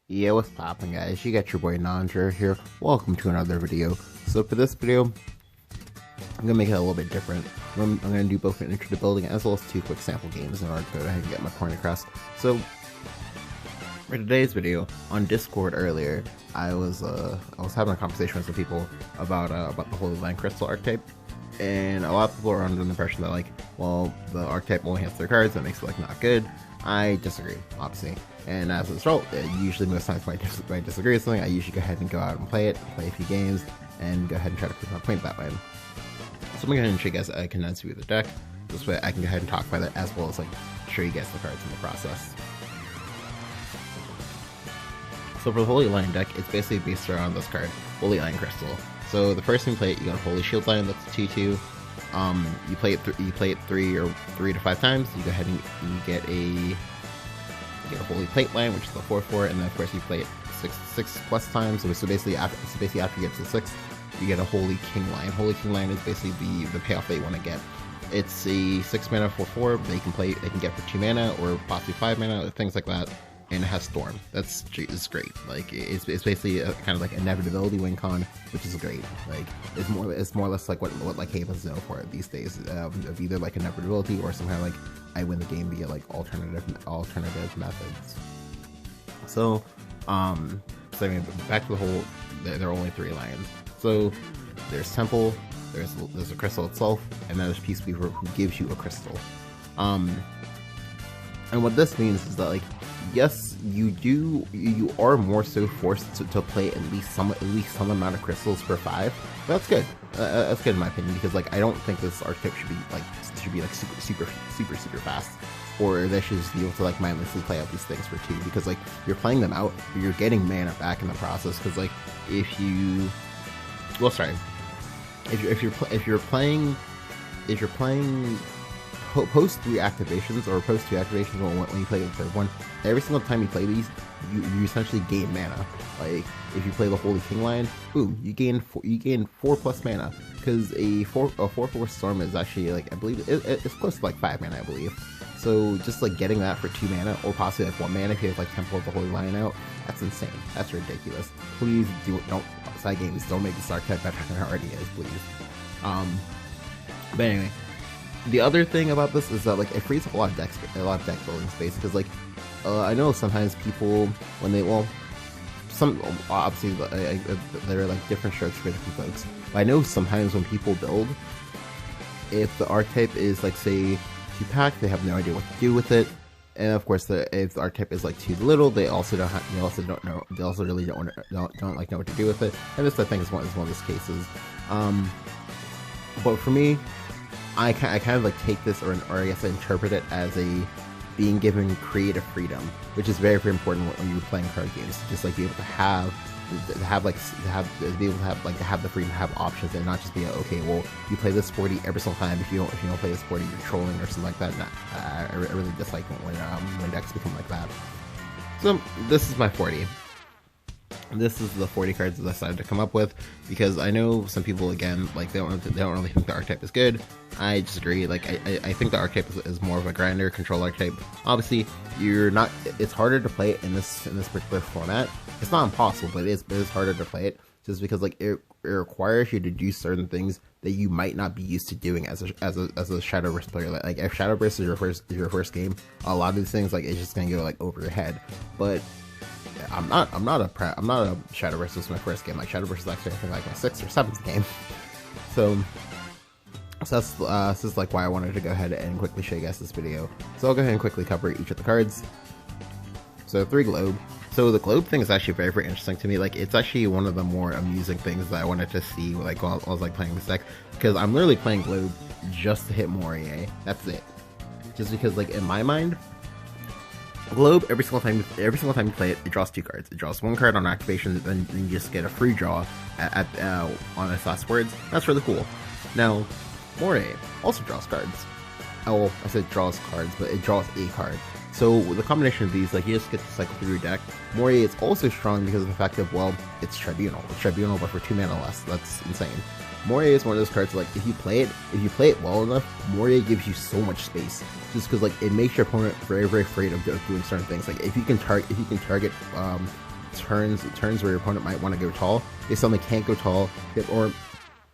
Yeah, what's poppin', guys? You got your boy Nandra here. Welcome to another video. So for this video, I'm gonna make it a little bit different. I'm gonna do both an intro to building as well as two quick sample games in order to go ahead and get my point across. So for today's video, on Discord earlier, I was having a conversation with some people about the Holy Land Crystal archetype, and a lot of people are under the impression that well, the archetype only has 3 cards, that makes it not good. I disagree, obviously, and as a result, usually most times when I disagree with something, I usually go ahead and go out and play a few games, and go ahead and try to prove my point that way. So I'm going to go ahead and show you guys a condensed view of the deck. This way I can go ahead and talk about it as well as show you guys the cards in the process. So for the Holy Lion deck, it's basically based around this card, Holy Lion Crystal. So the first time you play it, you got Holy Shield Lion, that's 2/2. You play it 3 to 5 times. You go ahead and you get a Holy Plate Lion, which is the 4/4, and then of course you play it 6 plus times. So basically after you get to 6, you get a Holy King Lion. Holy King Lion is basically the payoff that you want to get. It's a 6 mana 4/4. They can get for 2 mana or possibly 5 mana, or things like that. And it has Storm. It's great. It's basically a kind of inevitability win con, which is great. It's more or less what Haven's known for these days, of either inevitability or some kind of I win the game via alternative methods. So I mean, back to the whole, there are only 3 lions. So there's Temple, there's a crystal itself, and then there's Peace Weaver, who gives you a crystal. And what this means is that yes, you are more so forced to play at least some amount of crystals per 5. But that's good. That's good in my opinion, because I don't think this archetype should be super fast, or they should just be able to mindlessly play out these things for 2, because you're playing them out, but you're getting mana back in the process. Because if you're playing post 3 activations or post 2 activations when you play the third one, every single time you play these, you essentially gain mana. If you play the Holy King Lion, boom, you gain 4 plus mana, because a 4/4 Storm is actually I believe it's close to 5 mana, I believe. So just getting that for 2 mana or possibly 1 mana if you have Temple of the Holy Lion out, that's insane. That's ridiculous. Please don't side games, don't make this archetype better than it already is, please. But anyway. The other thing about this is that it frees up a lot of deck building space, because I know sometimes people, when they obviously there are different strokes for different folks, but I know sometimes when people build, if the archetype is say 2-pack, they have no idea what to do with it, and of course if the archetype is too little, they also really don't know what to do with it, and this I think is one of those cases. But for me, I kind of take this, or I guess I interpret it as being given creative freedom, which is very, very important when you're playing card games. Just be able to have the freedom to have options, and not just be okay, well, you play this sporty every single time. If you don't play this sporty, you're trolling or something like that. I really dislike when decks become like that. So this is my 40. This is the 40 cards that I decided to come up with, because I know some people, again, they don't really think the archetype is good. I disagree. I think the archetype is more of a grinder control archetype. Obviously, it's harder to play it in this particular format. It's not impossible, but it is harder to play it, just because it requires you to do certain things that you might not be used to doing as a Shadow Burst player. If Shadow Burst is your first game, a lot of these things it's just gonna go over your head. But I'm not a Shadow Burst. This is my first game. Shadow Burst is actually I think my 6th or 7th game. So that's this is why I wanted to go ahead and quickly show you guys this video. So I'll go ahead and quickly cover each of the cards. So 3 globe. So the globe thing is actually very, very interesting to me. It's actually one of the more amusing things that I wanted to see while I was playing this deck, because I'm literally playing globe just to hit Moria. That's it. Just because in my mind, globe, every single time you play it, it draws 2 cards. It draws 1 card on activation, then you just get a free draw on its last words. That's really cool. Now, Moray also draws cards. Oh, I said draws cards, but it draws a card. So with the combination of these, you just get to cycle through your deck. Moray is also strong because of the fact that, well, it's Tribunal. It's Tribunal, but for 2 mana less. That's insane. Moray is one of those cards if you play it well enough, Moray gives you so much space. Just because it makes your opponent very, very afraid of doing certain things. If you can target turns where your opponent might want to go tall. They suddenly can't go tall, they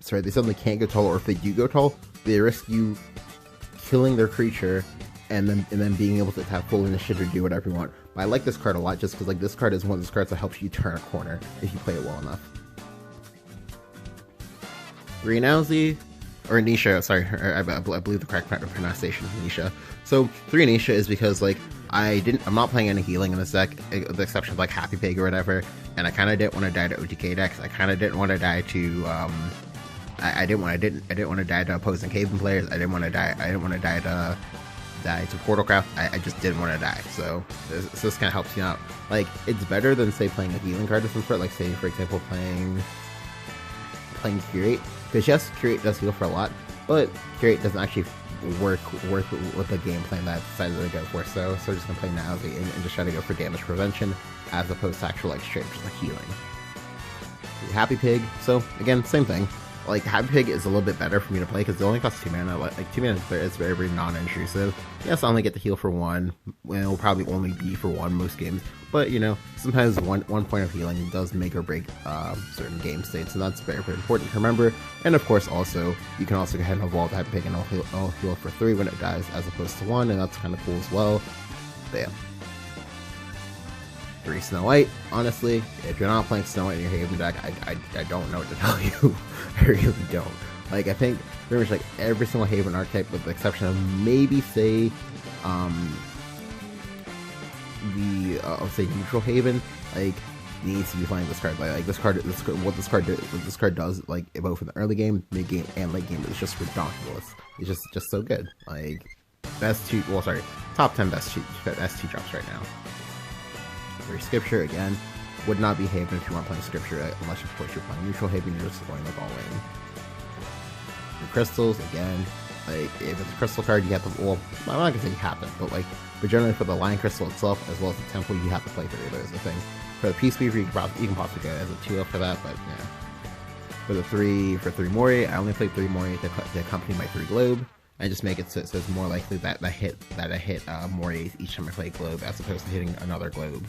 suddenly can't go tall, or if they do go tall, they risk you killing their creature and then being able to have full initiative to do whatever you want. But I like this card a lot just because like this card is one of those cards that helps you turn a corner if you play it well enough. Renauzi, or Nisha, sorry, I believe the correct pronunciation is Nisha. So 3 Nisha is because like I'm not playing any healing in this deck, with the exception of like Happy Pig or whatever, and I kind of didn't want to die to OTK decks. I kind of didn't want to die to I didn't want to die to opposing Haven players. I didn't want to die to Portalcraft. I just didn't want to die. So this kind of helps you out. Like, it's better than say playing a healing card of some sort, like say for example playing Curate, because yes, Curate does heal for a lot, but Curate doesn't actually work with the game plan that I decided to go for. So we're just gonna play Nowzy and just try to go for damage prevention as opposed to actual like straight just like healing. Happy Pig. So again, same thing. Like, Happy Pig is a little bit better for me to play because it only costs 2 mana. Like 2 mana is very, very non-intrusive. Yes, I only get to heal for 1. Well, it'll probably only be for 1 most games. But, you know, sometimes one point of healing does make or break certain game states, and that's very, very important to remember. And of course, also, you can also go ahead and evolve Happy Pig and it'll heal for 3 when it dies, as opposed to 1, and that's kind of cool as well. But yeah. 3 Snow White. Honestly, if you're not playing Snow White in your Haven deck, I don't know what to tell you. I really don't. Like, I think pretty much like every single Haven archetype, with the exception of maybe say say Neutral Haven, like, needs to be playing this card. Like what this card does, like both in the early game, mid game, and late game, is just ridiculous. It's just so good. Like, top 10 best 2 drops right now. Scripture, again, would not be Haven if you weren't playing Scripture, unless of course you're playing Neutral Haven, you're just going like all in. Your crystals, again, like if it's a crystal card, you have to, well, I'm not gonna say you have to, but generally for the Lion Crystal itself, as well as the Temple, you have to play 3 of those, I think. For the Peace Weaver, you can possibly go as a 2 for that, but yeah. For 3 Mori, I only played 3 Mori to accompany my 3 Globe. I just make it so it's more likely that I hit Mori each time I play Globe, as opposed to hitting another Globe.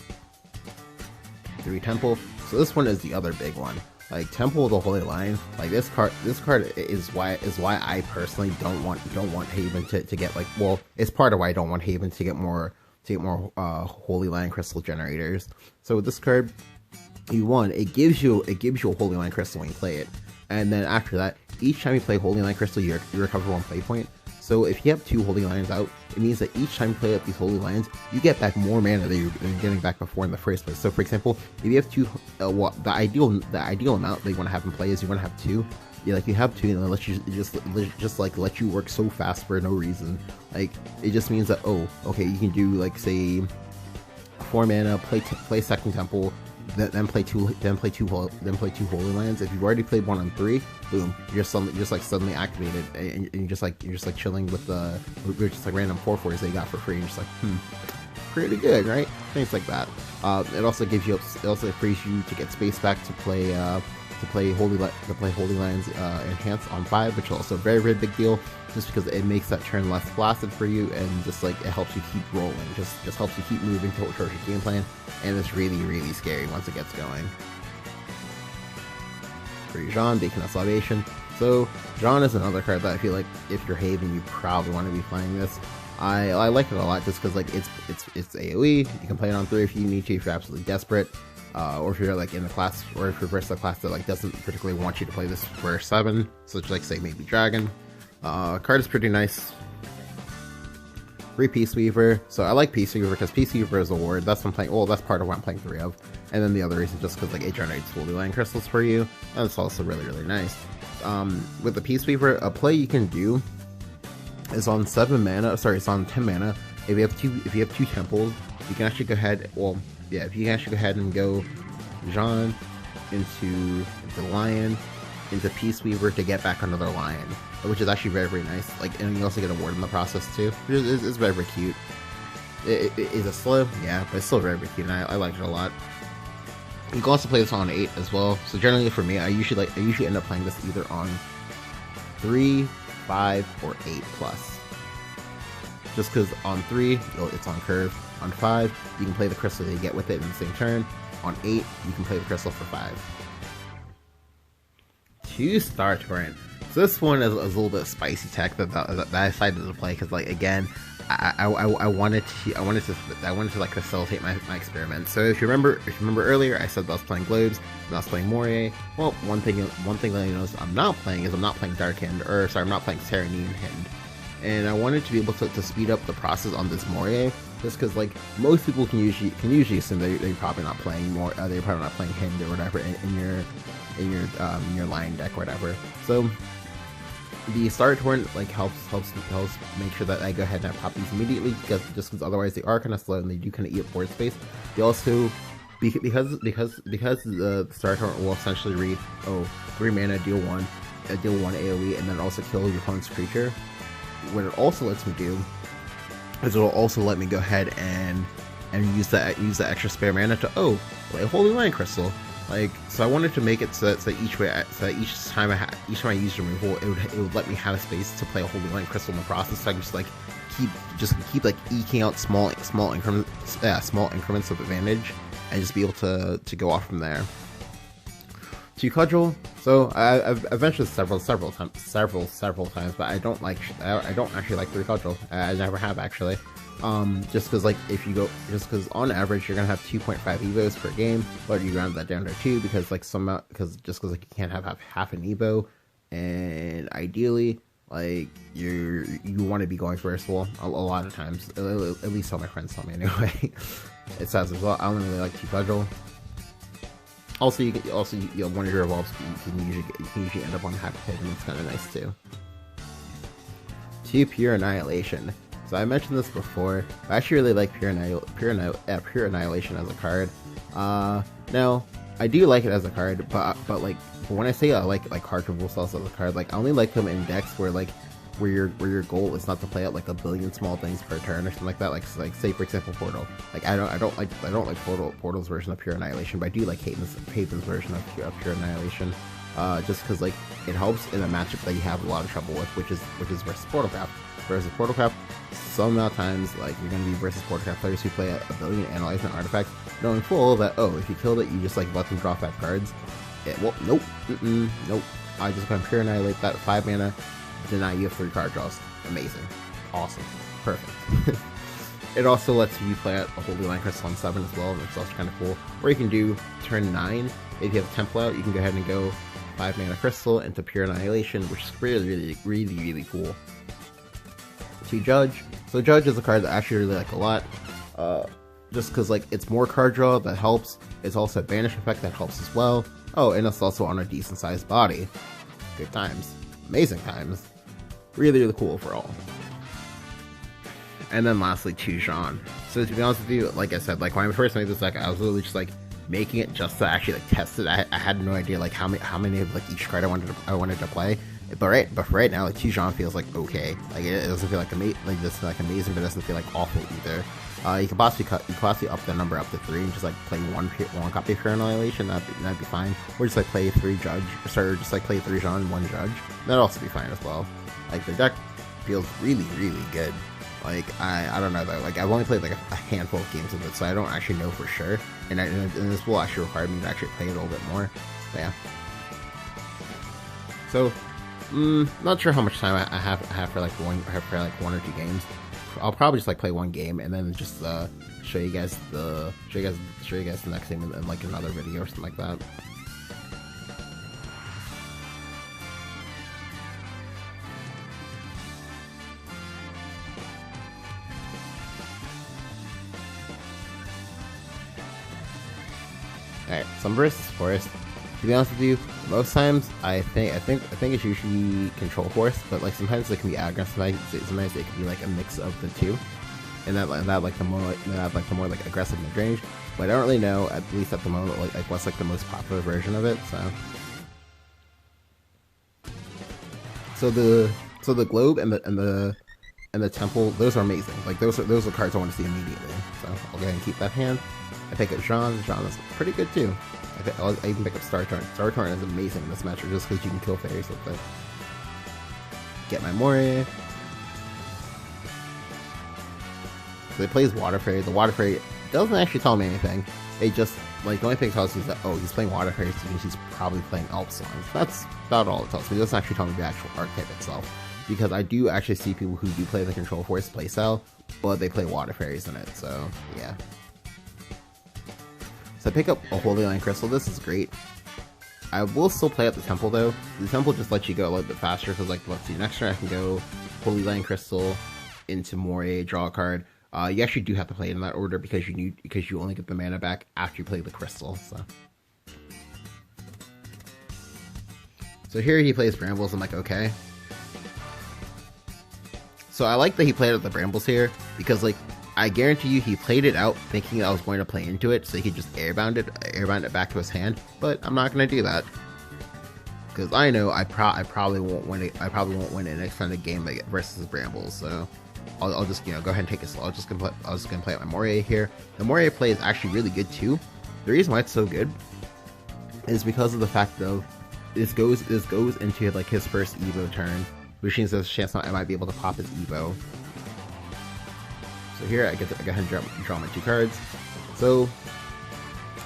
3 Temple. So this one is the other big one. Like, Temple of the Holy Lion. Like, this card is why I personally don't want Haven to get, like, well, it's part of why I don't want Haven to get more Holy Lion Crystal generators. So with this card, it gives you a Holy Lion Crystal when you play it, and then after that, each time you play Holy Lion Crystal, you recover 1 play point. So if you have 2 Holy Lions out, it means that each time you play up these Holy Lions, you get back more mana than you're getting back before in the first place. So for example, if you have 2, the ideal amount that you want to have in play is you want to have 2. You have 2, and let you let you work so fast for no reason. Like, it just means that, oh, okay, you can do like say 4 mana, play second Temple, then play two Holy Lands. If you've already played 1 on 3, boom, you're suddenly activated, and you're just like chilling with the random 4/4s that you got for free. And you're just like, pretty good, right? Things like that. It also frees you to get space back to play Holy Lands enhanced on 5, which is also a very, very big deal, just because it makes that turn less blasted for you, and just like it helps you keep rolling, just helps you keep moving towards your game plan, and it's really, really scary once it gets going. For your Jean, Beacon of Salvation. So Jean is another card that I feel like if you're Haven, you probably want to be playing this. I like it a lot just because like it's AoE. You can play it on 3 if you need to, if you're absolutely desperate. Or if you're like in a class, or if you're versus a class that like doesn't particularly want you to play this for 7, such like say maybe Dragon. Card is pretty nice. 3 Peace Weaver. So I like Peace Weaver because Peace Weaver is a ward. That's what I'm playing. Well, that's part of what I'm playing 3 of. And then the other reason just because like it generates Holy Lion Crystals for you. That's also really, really nice. With the Peace Weaver, a play you can do is on 7 mana. Sorry, it's on 10 mana. If you have 2 temples, you can actually go ahead. Well, yeah, if you can actually go ahead and go Jean into Lion, into Peace Weaver to get back another Lion, which is actually very, very nice. Like, and you also get a ward in the process too. It's very, very cute. Is it slow? Yeah, but it's still very, very cute, and I like it a lot. You can also play this on 8 as well. So generally for me, I usually end up playing this either on 3, 5, or 8 plus. Just because on 3, it's on curve. On 5, you can play the crystal that you get with it in the same turn. on 8, you can play the crystal for 5. 2 Star Torrent. So this one is a little bit spicy tech that I decided to play because, like, again, I wanted to like facilitate my experiment. So if you remember earlier, I said that I was playing globes and I was playing Moire. Well, one thing that you notice I'm not playing is I'm not playing Dark Hand, or sorry, I'm not playing Serenine Hand. And I wanted to be able to speed up the process on this Moire, just because, like, most people can usually assume they're probably not playing they're probably not playing Hand or whatever in your line deck or whatever. So the Star Torrent like helps make sure that I go ahead and I pop these immediately, because otherwise they are kind of slow and they do kind of eat up board space. They also, because the Star Torrent will essentially read 3 mana, deal 1 AoE, and then also kill your opponent's creature. What it also lets me do is it'll also let me go ahead and use that extra spare mana to play a Holy Lion Crystal. Like, so I wanted to make it so that each time I use removal, it would let me have space to play a Holy Lion Crystal in the process. So I can just keep like eking out small increments of advantage, and just be able to go off from there. 2 Cudgel. So I've mentioned several times, but I don't actually like 3 Cudgel. I never have actually. Just because on average you're gonna have 2.5 evos per game, but you round that down to 2 because you can't have half an evo, and ideally like you want to be going first. Well, a lot of times, at least all my friends tell me anyway. It says as well. I don't really like 2 Cudgel. Also, one of your evolves you can usually end up on half hit, and it's kind of nice too. 2 Pure Annihilation. So I mentioned this before, I actually really like Pure Annihilation as a card. Now, I do like it as a card, but when I say I like card removal spells as a card, like I only like them in decks where your goal is not to play out like a billion small things per turn or something like that. Like say for example Portal. Like I don't like Portal's version of Pure Annihilation, but I do like Haven's version of Pure Annihilation. Just because like it helps in a matchup that you have a lot of trouble with, which is versus Portalcraft. Versus Portalcraft, some amount of times, like, you're going to be versus Portalcraft players who play a billion analyzing artifacts, knowing full that, if you killed it, you just, like, let them draw 5 cards. Nope. Nope. I just going to Pure Annihilate that 5 mana, deny you 3 card draws. Amazing. Awesome. Perfect. It also lets you play out a Holy Lion Crystal on 7 as well, which is also kind of cool. Or you can do turn 9, if you have a Temple out, you can go ahead and go 5 mana Crystal into Pure Annihilation, which is really cool. 2 Judge. So Judge is a card that I actually really like a lot, just because like it's more card draw that helps. It's also a banish effect that helps as well. And it's also on a decent sized body. Good times, amazing times, really cool overall. And then lastly, 2 Jean. So to be honest with you, like I said, like when I first made this deck, I was literally just like making it just to actually like test it. I had no idea like how many of like each card I wanted to play. But right now, like 2 Jean feels like okay. Like it doesn't feel like amazing, but it doesn't feel like awful either. You could possibly up the number up to 3 and just like play one copy of Pure Annihilation. That'd be fine. Or just like play 3 Judge, or just like play 3 Jean, 1 Judge. That'd also be fine as well. Like the deck feels really good. Like I don't know though. Like I've only played like a handful of games of it, so I don't actually know for sure. And this will actually require me to actually play it a little bit more. But yeah. So. Not sure how much time I have for like one or 2 games. I'll probably just like play 1 game and then just show you guys the next game in like another video or something like that. Alright, so I'm versus Forest. To be honest with you, most times I think it's usually Control Force, but like sometimes it can be aggro, sometimes it can be like a mix of the two, and that like the more like aggressive mid-range. But I don't really know, at least at the moment, like what's like the most popular version of it. So the globe and the temple, those are amazing. Like those are cards I want to see immediately. So I'll go ahead and keep that hand. I pick up Jean. Jean is pretty good too. I even pick up Star Torrent. Star Torrent is amazing in this matchup just because you can kill fairies with it. Get my Moire. So it plays Water Fairy. The Water Fairy doesn't actually tell me anything. It just like the only thing it tells me is that, oh, he's playing water fairies, which means he's probably playing elf songs. That's about all it tells me. It doesn't actually tell me the actual archetype itself, because I do actually see people who do play the Control Force playstyle, but they play water fairies in it. So yeah. So I pick up a Holy Line Crystal. This is great. I will still play at the Temple though. The Temple just lets you go a little bit faster, because like, let's see, next turn I can go Holy Line Crystal into Moray, draw a card. You actually do have to play it in that order, because you only get the mana back after you play the crystal. So here he plays Brambles. I'm like, okay. So I like that he played out the Brambles here, because like, I guarantee you he played it out thinking I was going to play into it, so he could just airbound it back to his hand. But I'm not going to do that, because I know I probably won't win it. I probably won't win an extended game versus Brambles. So I'll just, you know, go ahead and take it slow. I was just gonna play out my Moray here. The Moray play is actually really good too. The reason why it's so good is because of the fact though, this goes into like his first Evo turn, which means there's a chance I might be able to pop his Evo. So here I go ahead and draw my 2 cards. So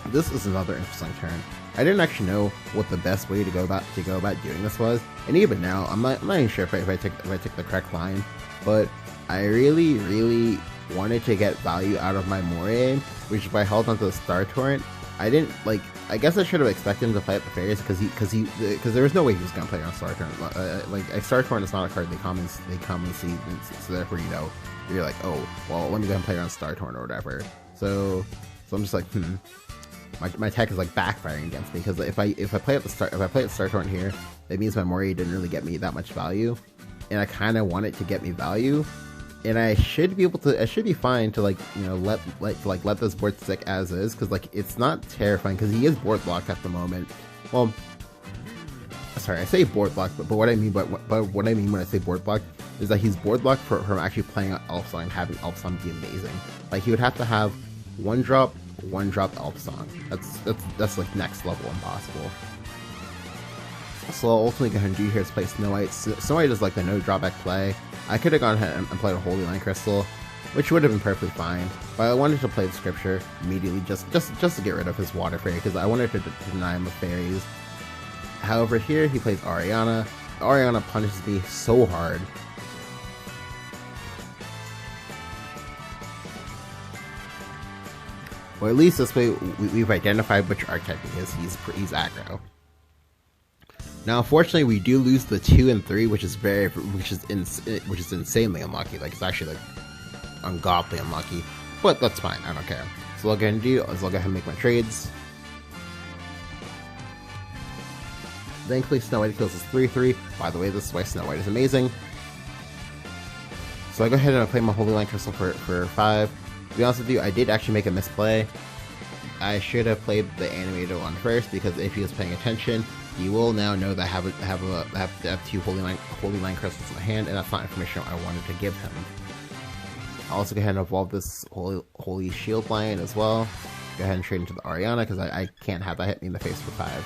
this is another interesting turn. I didn't actually know what the best way to go about doing this was, and even now I'm not even sure if I took the correct line, but I really wanted to get value out of my Moray, which if I held onto the Star Torrent, I didn't like. I guess I should have expected him to play at the fairies, because there was no way he was gonna play on Star Torrent. Like a Star Torrent is not a card they commonly see, so therefore, you know, you're like, oh well, let me go and play around Star Torrent or whatever. So I'm just like, my tech is like backfiring against me, because if I play at Star Torrent here, it means my Moray didn't really get me that much value, and I kind of want it to get me value. And I should be fine to, like, you know, let this board stick as is, because like it's not terrifying, because he is board blocked at the moment. Well, sorry, I say board blocked, but what I mean when I say board blocked is that he's board blocked from actually playing Elf Song and having Elf Song be amazing. Like, he would have to have one drop Elf Song. That's like next level impossible. So I'll ultimately go ahead and do here is play Snow White. Snow White is like the no drawback play. I could have gone ahead and played a Holy Line Crystal, which would have been perfectly fine, but I wanted to play the Scripture immediately just to get rid of his Water Fairy, because I wanted to deny him of fairies. However, here he plays Ariana. Ariana punishes me so hard. Or at least this way we've identified which archetype he is. He's aggro. Now, unfortunately, we do lose the 2 and 3, which is insanely unlucky. Like, it's actually like ungodly unlucky, but that's fine. I don't care. So what I'll go ahead and do is I'll go ahead and make my trades. Thankfully, Snow White kills us 3/3. By the way, this is why Snow White is amazing. So I go ahead and I play my Holy Line Crystal for 5. To be honest with you, I did actually make a misplay. I should have played the animated one first, because if he was paying attention, he will now know that I have 2 Holy Line Crystals in my hand, and that's not information I wanted to give him. I'll also go ahead and evolve this Holy Shield Lion as well. Go ahead and trade into the Ariana, because I can't have that hit me in the face for 5.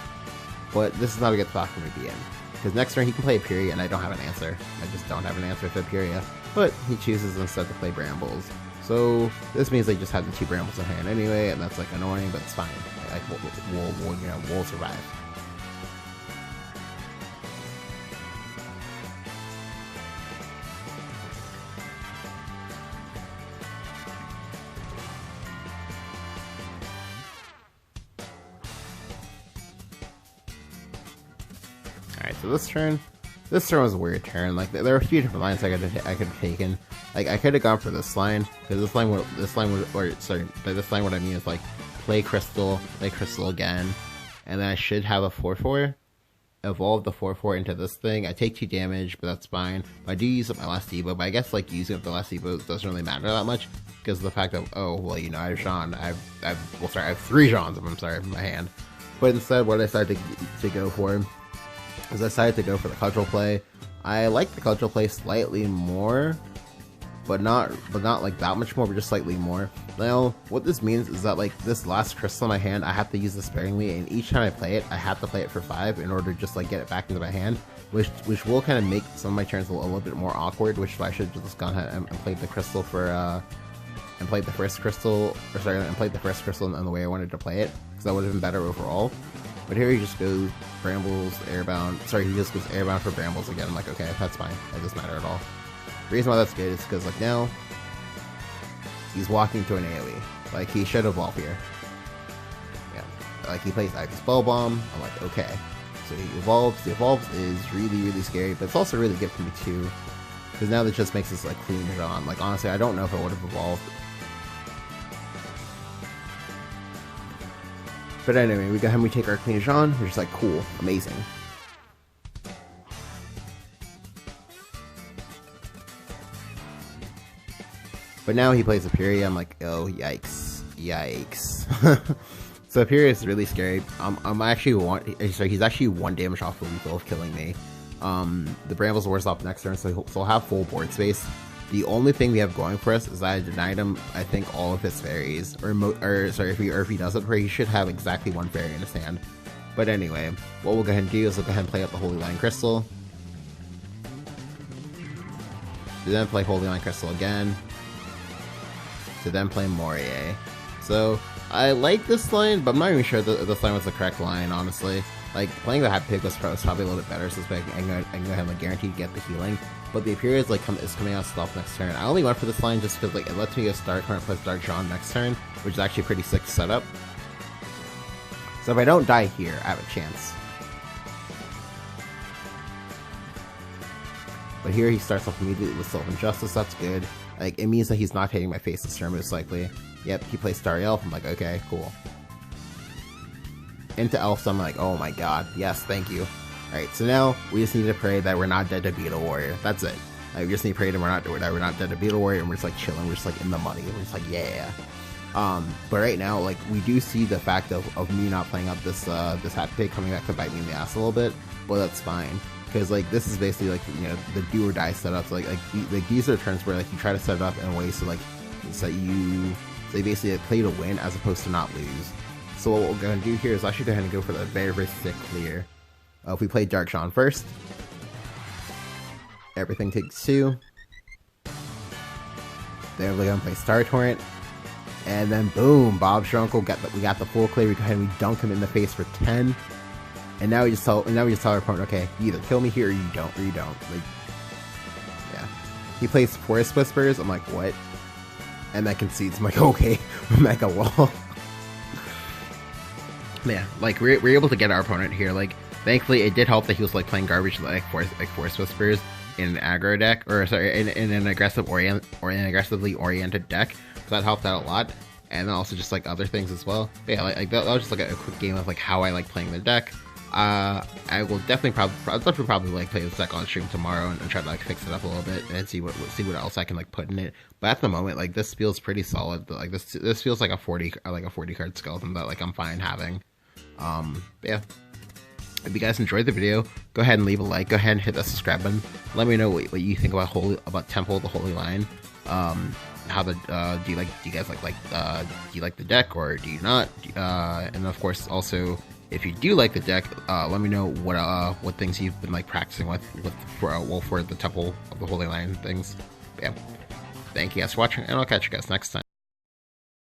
But this is not a good spot for me to be in, because next turn he can play Aperia, and I don't have an answer. I just don't have an answer to Aperia. But he chooses instead to play Brambles. So this means they just have the 2 Brambles in hand anyway, and that's like annoying, but it's fine. Like, we'll survive. Alright, so this turn was a weird turn. Like, there were a few different lines I could have taken. Like, I could have gone for this line, because this line, by this line what I mean is like play Crystal again, and then I should have a 4/4, evolve the 4/4 into this thing. I take 2 damage, but that's fine. I do use up my last Evo, but I guess like using up the last Evo doesn't really matter that much, because of the fact of, oh well, you know, I have Jean, I have 3 Jeans in my hand. But instead, what I decided to go for is I decided to go for the Cudgel play. I like the Cudgel play slightly more, but not like that much more, but just slightly more. Now, what this means is that like this last crystal in my hand, I have to use this sparingly, and each time I play it, I have to play it for 5 in order to just like get it back into my hand, which will kind of make some of my turns a little bit more awkward. Which I should have just gone ahead and played the crystal for and played the first crystal, and played the first crystal in the way I wanted to play it, because that would have been better overall. But here he just goes brambles, airbound. Sorry, he just goes airbound for brambles again. I'm like, okay, that's fine. That doesn't matter at all. The reason why that's good is because like now he's walking to an AoE. Like he should evolve here. Yeah, like he plays Ivy's Spell Bomb. I'm like, okay. So he evolves. The evolves is really scary, but it's also really good for me too, because now that just makes this like clean on. Like honestly, I don't know if I would have evolved. But anyway, we go ahead and we take our Queen Jean. We're just like, cool, amazing. But now he plays Aperia. I'm like, oh, yikes. So Aperia is really scary. I'm actually he's actually 1 damage off of lethal of killing me. The Brambles wears off next turn, so he'll have full board space. The only thing we have going for us is that I denied him, I think, all of his fairies. If he doesn't pray, he should have exactly 1 fairy in his hand. But anyway, what we'll go ahead and do is we'll go ahead and play out the Holy Line Crystal. To then play Holy Line Crystal again. To then play Moria. So, I like this line, but I'm not even sure that this line was the correct line, honestly. Like, playing the Hat Pig was probably a little bit better, so I can go ahead and like, guarantee to get the healing. But the Aperia is, like, is coming out stealth next turn. I only went for this line just because like, it lets me go Star Current plus Dark Jean next turn, which is actually a pretty sick setup. So if I don't die here, I have a chance. But here he starts off immediately with Self-Injustice, that's good. Like, it means that he's not hitting my face this turn, most likely. Yep, he plays Starry Elf, I'm like, okay, cool. Into Elf, so I'm like, oh my god, yes, thank you. Alright, so now we just need to pray that we're not dead to Beetle Warrior. That's it. Like, we just need to pray that we're not dead to Beetle Warrior, and we're just like chilling, we're just like in the money, we're just like, yeah. But right now, like, we do see the fact of me not playing up this Hat Pig coming back to bite me in the ass a little bit, but that's fine. Because, like, this is basically, like, you know, the do or die setup. So, like these are turns where, like, you try to set it up in a way so, like, you basically like, play to win as opposed to not lose. So what we're going to do here is actually go ahead and go for the very sick clear. If we play Dark Jean first, everything takes 2. Then we're going to play Star Torrent. And then, boom, Bob's your uncle. We got the full clear. We go ahead and we dunk him in the face for 10. And now we just tell our opponent, okay, you either kill me here or you don't. Like, yeah. He plays Forest Whispers. I'm like, what? And that concedes. I'm like, okay, Mega Wall. Yeah, like we're able to get our opponent here. Like, thankfully, it did help that he was like playing garbage like Forest Whispers in an aggro deck, or sorry, in an aggressively oriented deck. So that helped out a lot. And then also just like other things as well. But yeah, like that was just like a quick game of like how I like playing the deck. I will definitely probably like play this deck on stream tomorrow and try to like fix it up a little bit and see what else I can like put in it. But at the moment, like this feels pretty solid. Like this feels like a 40 card skeleton that like I'm fine having. Yeah. If you guys enjoyed the video, go ahead and leave a like. Go ahead and hit that subscribe button. Let me know what you think about Temple of the Holy Line. How the do you guys like the deck or do you not? And of course also, if you do like the deck, let me know what things you've been like practicing with for the Temple of the Holy Line things. But yeah, thank you guys for watching, and I'll catch you guys next time.